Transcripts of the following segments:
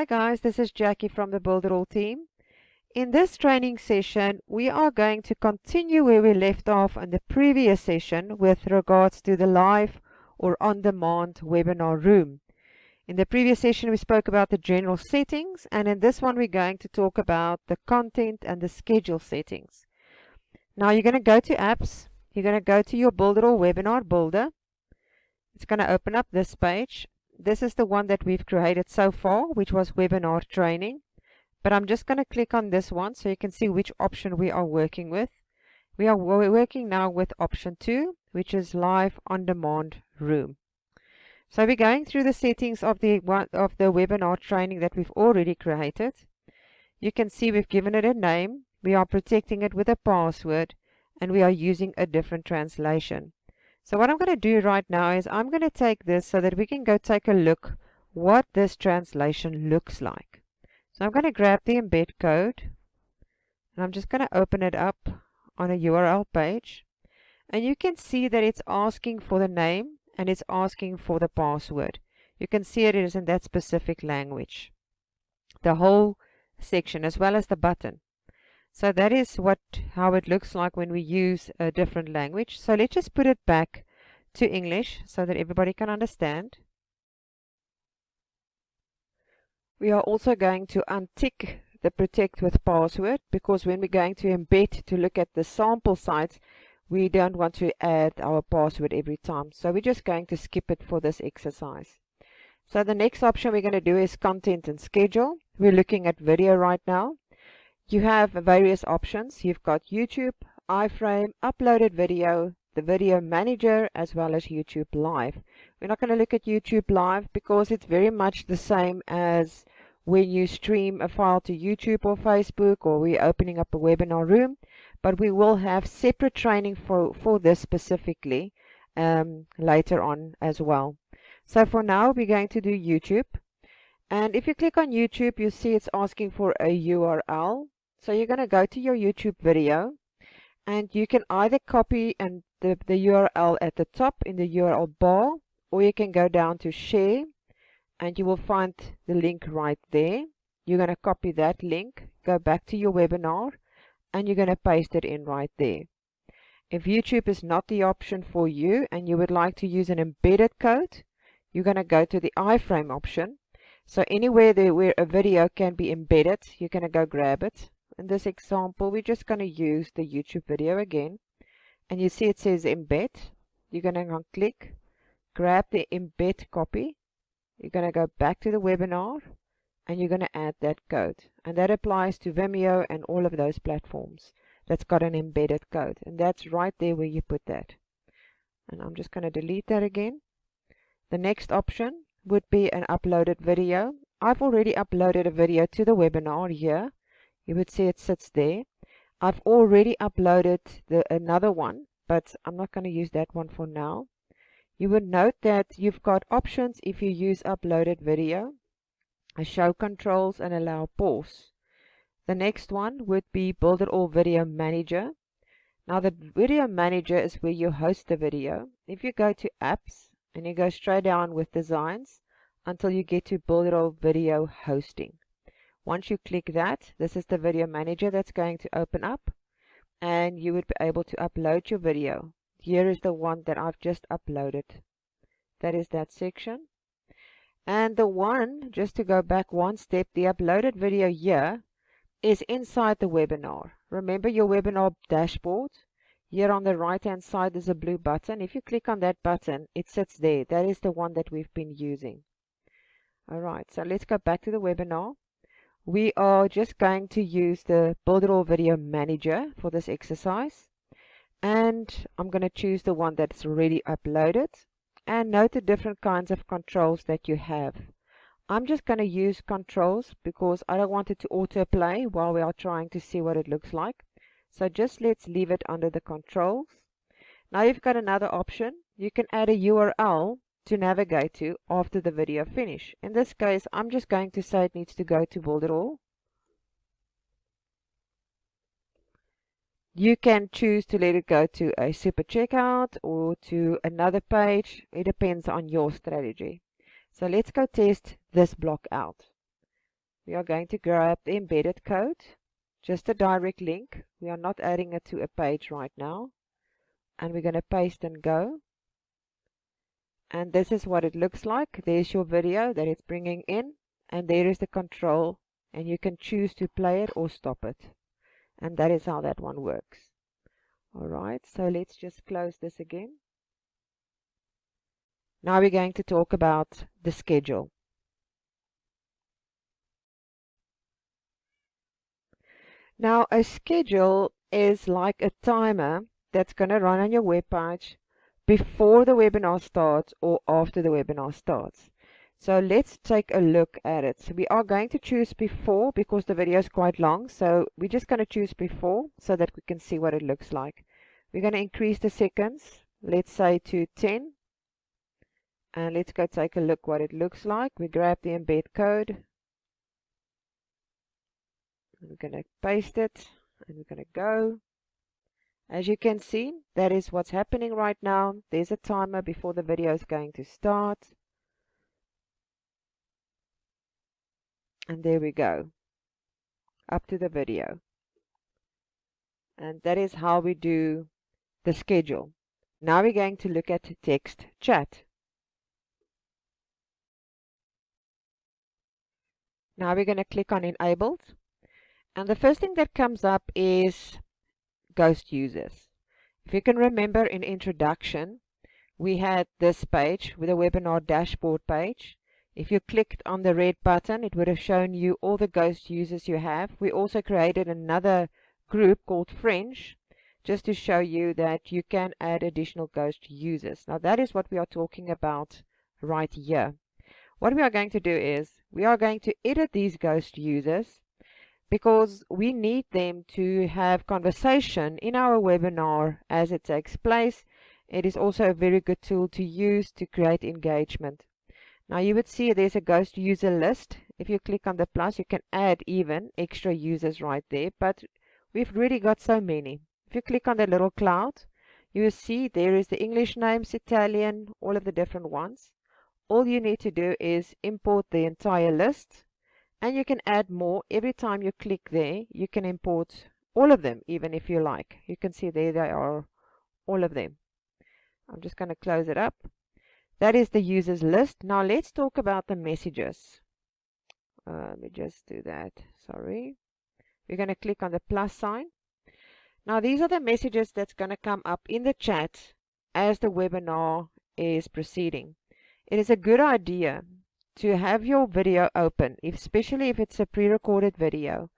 Hi guys, this is Jackie from the Builderall team. In this training session, we are going to continue where we left off in the previous session with regards to the live or on-demand webinar room. In the previous session, we spoke about the general settings, and in this one, we're going to talk about the content and the schedule settings. Now, you're going to go to Apps. You're going to go to your Builderall Webinar Builder. It's going to open up this page. This is the one that we've created so far, which was webinar training. But I'm just going to click on this one so you can see which option we are working with. We're working now with option 2, which is live on-demand room. So we're going through the settings of the webinar training that we've already created. You can see we've given it a name, we are protecting it with a password, and we are using a different translation. So what I'm going to do right now is I'm going to take this so that we can go take a look what this translation looks like. So I'm going to grab the embed code and I'm just going to open it up on a URL page. And you can see that it's asking for the name and it's asking for the password. You can see it is in that specific language. The whole section as well as the button. So that is how it looks like when we use a different language. So let's just put it back to English so that everybody can understand. We are also going to untick the protect with password because when we're going to embed to look at the sample sites, we don't want to add our password every time. So we're just going to skip it for this exercise. So the next option we're going to do is content and schedule. We're looking at video right now. You have various options. You've got YouTube, iframe, uploaded video, the video manager, as well as YouTube Live. We're not going to look at YouTube Live because it's very much the same as when you stream a file to YouTube or Facebook, or we're opening up a webinar room, but we will have separate training for this specifically later on as well. So for now, we're going to do YouTube. And if you click on YouTube, you see it's asking for a URL. So you're going to go to your YouTube video and you can either copy and the URL at the top in the URL bar, or you can go down to share and you will find the link right there. You're going to copy that link, go back to your webinar, and you're going to paste it in right there. If YouTube is not the option for you and you would like to use an embedded code, you're going to go to the iframe option. So anywhere there where a video can be embedded, you're going to go grab it. In this example, we're just going to use the YouTube video again. And you see it says embed. You're going to click, grab the embed copy. You're going to go back to the webinar and you're going to add that code. And that applies to Vimeo and all of those platforms that's got an embedded code. And that's right there where you put that. And I'm just going to delete that again. The next option would be an uploaded video. I've already uploaded a video to the webinar here. You would see it sits there. I've already uploaded another one, but I'm not going to use that one for now. You would note that you've got options if you use uploaded video, a show controls and allow pause. The next one would be Builderall Video Manager. Now the Video Manager is where you host the video. If you go to Apps and you go straight down with Designs until you get to Builderall Video Hosting. Once you click that, this is the Video Manager that's going to open up and you would be able to upload your video. Here is the one that I've just uploaded. That is that section. And the one, just to go back one step, the uploaded video here is inside the webinar. Remember your webinar dashboard? Here on the right hand side there's a blue button. If you click on that button, it sits there. That is the one that we've been using. Alright, so let's go back to the webinar. We are just going to use the Builderall Video Manager for this exercise. And I'm going to choose the one that's already uploaded. And note the different kinds of controls that you have. I'm just going to use controls because I don't want it to autoplay while we are trying to see what it looks like. So just let's leave it under the controls. Now you've got another option. You can add a URL to navigate to after the video finish. In this case, I'm just going to say it needs to go to Builderall. You can choose to let it go to a super checkout or to another page. It depends on your strategy. So let's go test this block out. we are going to grab the embedded code, just a direct link. We are not adding it to a page right now. And we're going to paste and go. And this is what it looks like. There's your video that it's bringing in. And there is the control. And you can choose to play it or stop it. And that is how that one works. Alright, so let's just close this again. Now we're going to talk about the schedule. Now a schedule is like a timer that's going to run on your web page before the webinar starts or after the webinar starts. So let's take a look at it. So we are going to choose before because the video is quite long. So we're just going to choose before so that we can see what it looks like. We're going to increase the seconds, let's say to 10. And let's go take a look what it looks like. We grab the embed code. We're going to paste it and we're going to go. As you can see, that is what's happening right now. There's a timer before the video is going to start. And there we go. Up to the video. And that is how we do the schedule. Now we're going to look at text chat. Now we're going to click on enabled. And the first thing that comes up is ghost users. If you can remember in introduction, we had this page with a webinar dashboard page. If you clicked on the red button, it would have shown you all the ghost users you have. We also created another group called French, just to show you that you can add additional ghost users. Now that is what we are talking about right here. What we are going to do is we are going to edit these ghost users because we need them to have conversation in our webinar as it takes place. It is also a very good tool to use to create engagement. Now you would see there's a ghost user list. If you click on the plus, you can add even extra users right there, but we've really got so many. If you click on the little cloud, you will see there is the English names, Italian, all of the different ones. All you need to do is import the entire list, and you can add more. Every time you click there, you can import all of them, even if you like. You can see there they are, all of them. I'm just going to close it up. That is the users list. Now let's talk about the messages. Let me just do that. Sorry. We're going to click on the plus sign. Now these are the messages that's going to come up in the chat as the webinar is proceeding. It is a good idea to have your video open, especially if it's a pre-recorded video,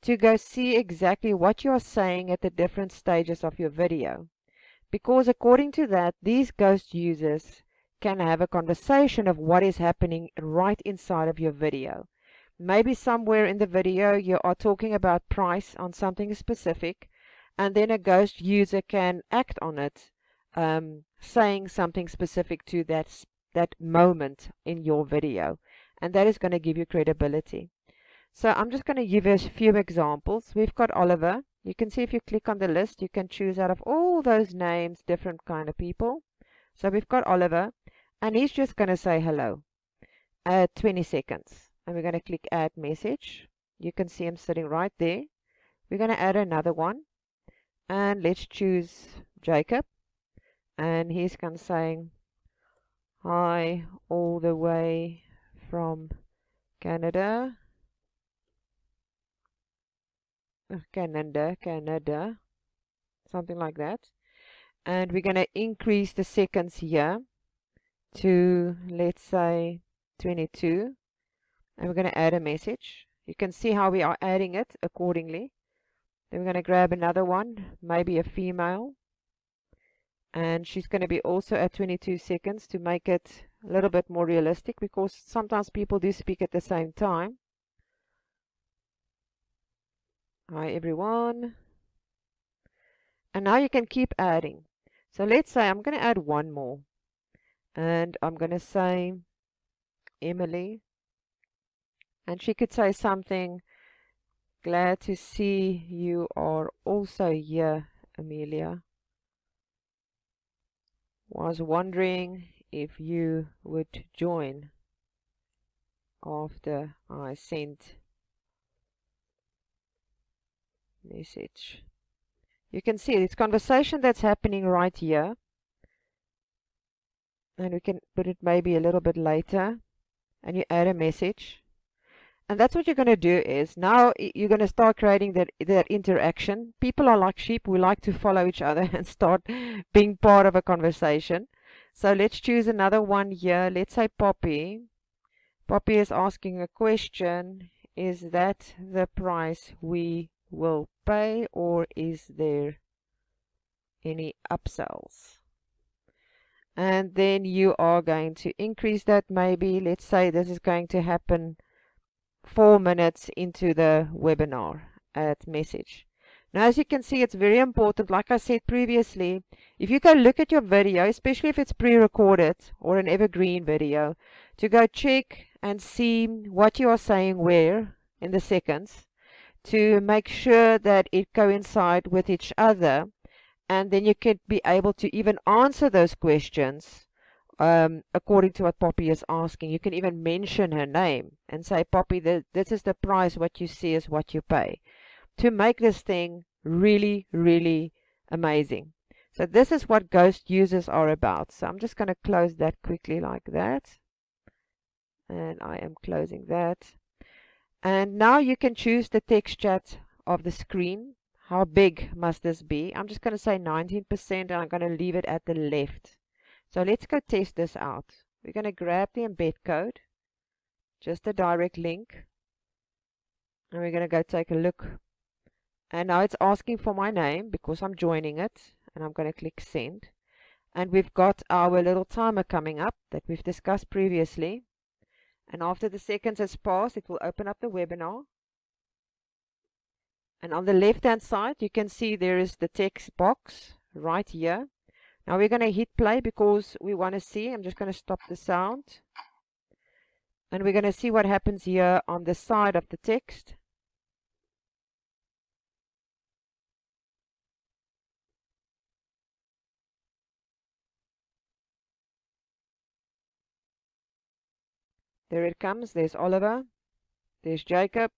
to go see exactly what you are saying at the different stages of your video. Because according to that, these ghost users can have a conversation of what is happening right inside of your video. Maybe somewhere in the video you are talking about price on something specific, and then a ghost user can act on it, saying something specific to that moment in your video, and that is going to give you credibility. So I'm just going to give you a few examples. We've got Oliver. You can see if you click on the list, you can choose out of all those names different kind of people. So we've got Oliver, and he's just going to say hello. 20 seconds. And we're going to click add message. You can see him sitting right there. We're going to add another one. And let's choose Jacob. And he's going to say, hi, all the way from Canada. Canada. Something like that. And we're going to increase the seconds here to, let's say, 22. And we're going to add a message. You can see how we are adding it accordingly. Then we're going to grab another one, maybe a female. And she's going to be also at 22 seconds to make it a little bit more realistic, because sometimes people do speak at the same time. Hi everyone. And now you can keep adding. So let's say I'm going to add one more. And I'm going to say Emily. And she could say something, glad to see you are also here, Amelia. Was wondering if you would join after I sent message. You can see it's conversation that's happening right here. And we can put it maybe a little bit later. And you add a message. And that's what you're going to do is, now you're going to start creating that interaction. People are like sheep. We like to follow each other and start being part of a conversation. So let's choose another one here. Let's say Poppy. Poppy is asking a question. Is that the price we will pay, or is there any upsells? And then you are going to increase that maybe. Let's say this is going to happen 4 minutes into the webinar at message. Now, as you can see, it's very important, like I said previously, if you go look at your video, especially if it's pre-recorded or an evergreen video, to go check and see what you are saying where in the seconds, to make sure that it coincides with each other, and then you can be able to even answer those questions according to what Poppy is asking. You can even mention her name and say, Poppy, this is the price. What you see is what you pay, to make this thing really, really amazing. So this is what Ghost users are about. So I'm just going to close that quickly like that. And I am closing that. And now you can choose the text chat of the screen. How big must this be? I'm just going to say 19%, and I'm going to leave it at the left. So let's go test this out. We're going to grab the embed code, just a direct link, and we're going to go take a look. And now it's asking for my name because I'm joining it, and I'm going to click send. And we've got our little timer coming up that we've discussed previously. And after the seconds has passed, it will open up the webinar. And on the left hand side, you can see there is the text box right here. Now we're going to hit play because we want to see. I'm just going to stop the sound. And we're going to see what happens here on the side of the text. There it comes. There's Oliver. There's Jacob.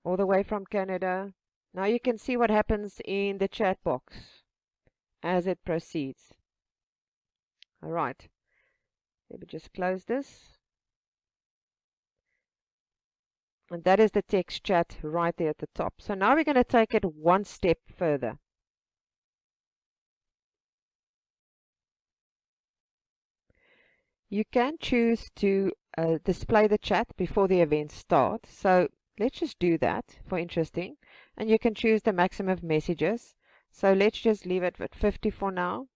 All the way from Canada. Now you can see what happens in the chat box as it proceeds. All right. Let me just close this. And that is the text chat right there at the top. So now we're going to take it one step further. You can choose to display the chat before the event starts. So let's just do that for interesting. And you can choose the maximum messages. So let's just leave it at 50 for now.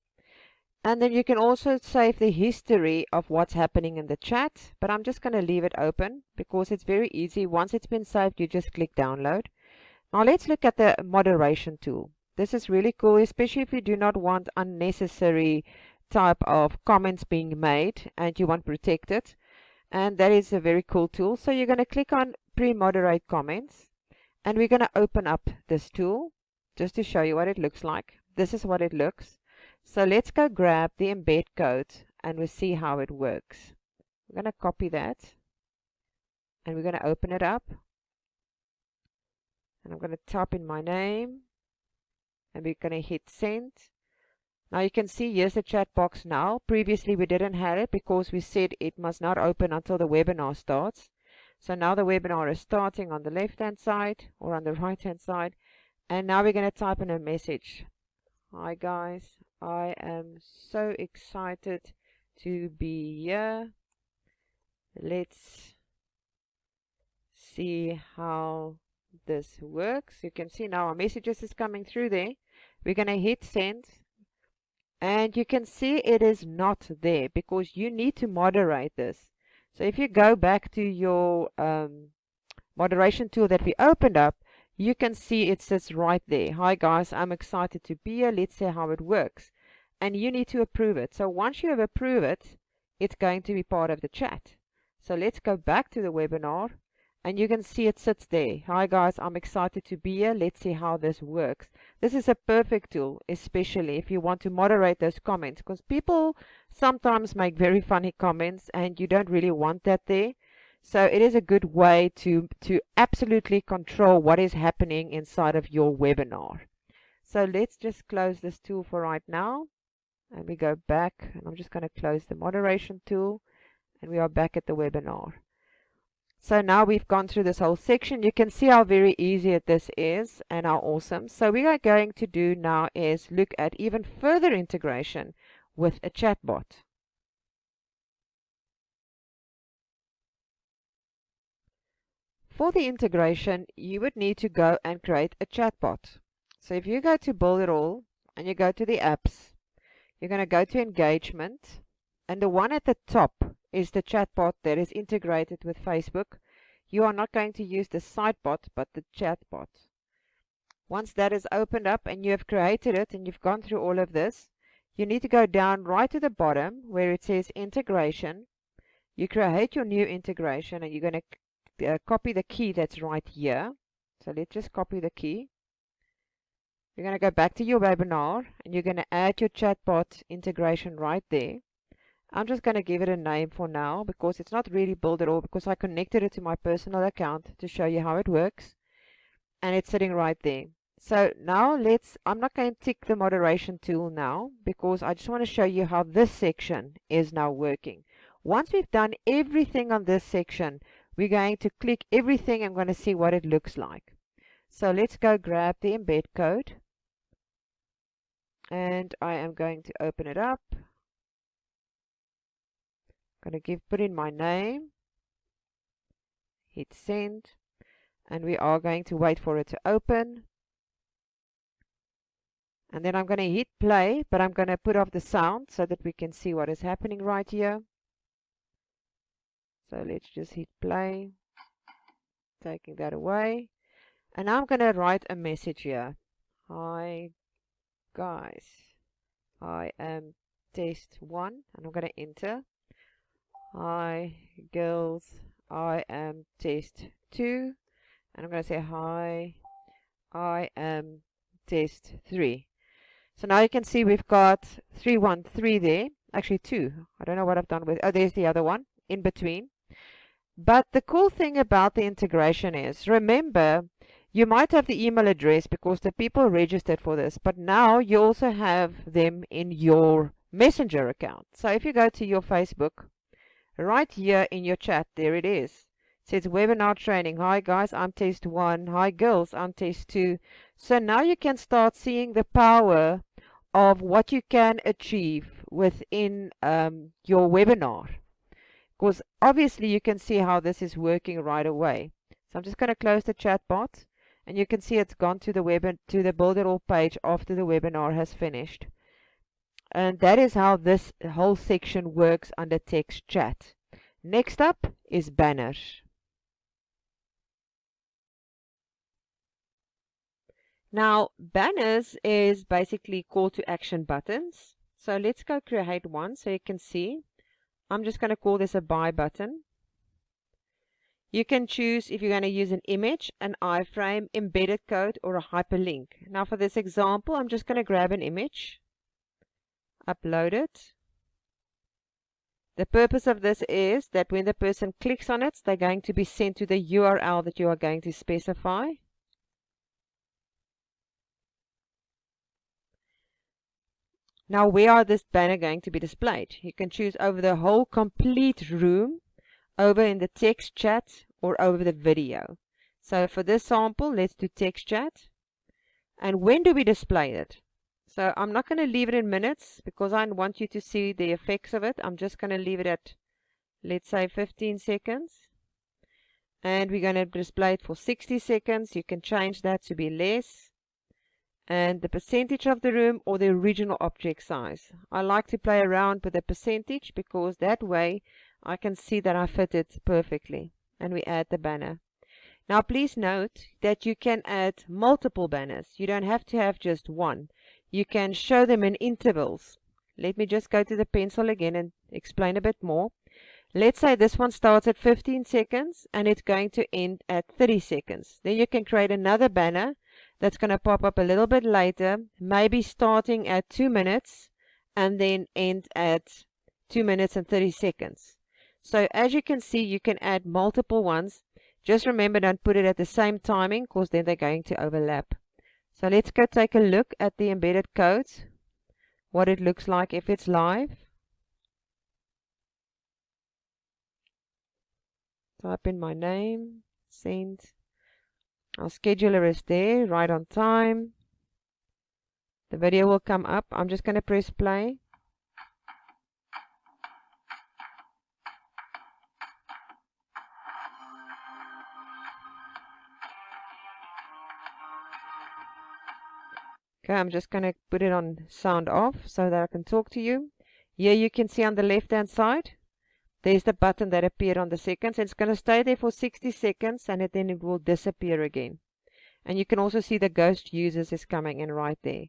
And then you can also save the history of what's happening in the chat. But I'm just going to leave it open because it's very easy. Once it's been saved, you just click download. Now let's look at the moderation tool. This is really cool, especially if you do not want unnecessary type of comments being made and you want protected. And that is a very cool tool. So you're going to click on pre-moderate comments, and we're going to open up this tool just to show you what it looks like. This is what it looks. So let's go grab the embed code and we'll see how it works. I'm going to copy that and we're going to open it up, and I'm going to type in my name and we're going to hit send. Now you can see here's the chat box now. Previously we didn't have it because we said it must not open until the webinar starts. So now the webinar is starting on the left hand side or on the right hand side. And now we're going to type in a message. Hi guys, I am so excited to be here. Let's see how this works. You can see now our messages is coming through there. We're going to hit send. And you can see it is not there because you need to moderate this. So if you go back to your moderation tool that we opened up, you can see it sits right there. Hi guys, I'm excited to be here. Let's see how it works. And you need to approve it. So once you have approved it, it's going to be part of the chat. So let's go back to the webinar and you can see it sits there. Hi guys, I'm excited to be here. Let's see how this works. This is a perfect tool, especially if you want to moderate those comments, because people sometimes make very funny comments and you don't really want that there. So it is a good way to absolutely control what is happening inside of your webinar. So let's just close this tool for right now, and we go back, and I'm just going to close the moderation tool, and we are back at the webinar. So now we've gone through this whole section. You can see how very easy this is and how awesome. So we are going to do now is look at even further integration with a chatbot. For the integration, you would need to go and create a chatbot. So if you go to Builderall and you go to the apps, you're going to go to engagement, and the one at the top is the chatbot that is integrated with Facebook. You are not going to use the sitebot, but the chatbot. Once that is opened up and you have created it and you've gone through all of this, you need to go down right to the bottom where it says integration. You create your new integration, and you're going to copy the key that's right here. So let's just copy the key. You're going to go back to your webinar, and you're going to add your chatbot integration right there. I'm just going to give it a name for now because it's not really Builderall, because I connected it to my personal account to show you how it works, and it's sitting right there. So now I'm not going to tick the moderation tool now because I just want to show you how this section is now working. Once we've done everything on this section, we're going to click everything and I'm going to see what it looks like. So let's go grab the embed code, and I am going to open it up. I'm going to put in my name, hit send, and we are going to wait for it to open. And then I'm going to hit play, but I'm going to put off the sound so that we can see what is happening right here. So let's just hit play, taking that away. And now I'm going to write a message here. Hi guys, I am test 1, and I'm going to enter. Hi girls, I am test 2, and I'm going to say hi, I am test 3. So now you can see we've got 313 there, actually 2. I don't know what I've done with, oh, there's the other one in between. But the cool thing about the integration is, remember, you might have the email address because the people registered for this, but now you also have them in your Messenger account. So if you go to your Facebook, right here in your chat, there it is. It says webinar training. Hi guys, I'm test 1. Hi girls, I'm test 2. So now you can start seeing the power of what you can achieve within your webinar. Because obviously you can see how this is working right away. So I'm just going to close the chat bot, and you can see it's gone to the Builderall page after the webinar has finished. And that is how this whole section works under text chat. Next up is banners. Now, banners is basically call to action buttons. So let's go create one so you can see. I'm just going to call this a buy button. You can choose if you're going to use an image, an iframe, embedded code, or a hyperlink. Now for this example, I'm just going to grab an image, upload it. The purpose of this is that when the person clicks on it, they're going to be sent to the URL that you are going to specify. Now, where are this banner going to be displayed? You can choose over the whole complete room, over in the text chat, or over the video. So for this sample, let's do text chat. And when do we display it? So I'm not going to leave it in minutes because I want you to see the effects of it. I'm just going to leave it at, let's say, 15 seconds. And we're going to display it for 60 seconds. You can change that to be less. And the percentage of the room or the original object size. I like to play around with the percentage because that way I can see that I fit it perfectly. And we add the banner. Now please note that you can add multiple banners. You don't have to have just one. You can show them in intervals. Let me just go to the pencil again and explain a bit more. Let's say this one starts at 15 seconds and it's going to end at 30 seconds. Then you can create another banner that's going to pop up a little bit later, maybe starting at 2 minutes and then end at 2 minutes and 30 seconds. So as you can see, you can add multiple ones. Just remember, don't put it at the same timing, because then they're going to overlap. So let's go take a look at the embedded code, what it looks like if it's live. Type in my name, send. Our scheduler is there, right on time. The video will come up. I'm just going to press play. Okay, I'm just going to put it on sound off so that I can talk to you. Here you can see on the left hand side, there's the button that appeared on the seconds. It's going to stay there for 60 seconds and then it will disappear again. And you can also see the ghost users is coming in right there.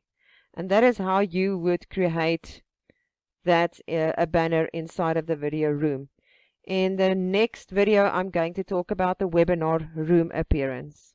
And that is how you would create that a banner inside of the video room. In the next video, I'm going to talk about the webinar room appearance.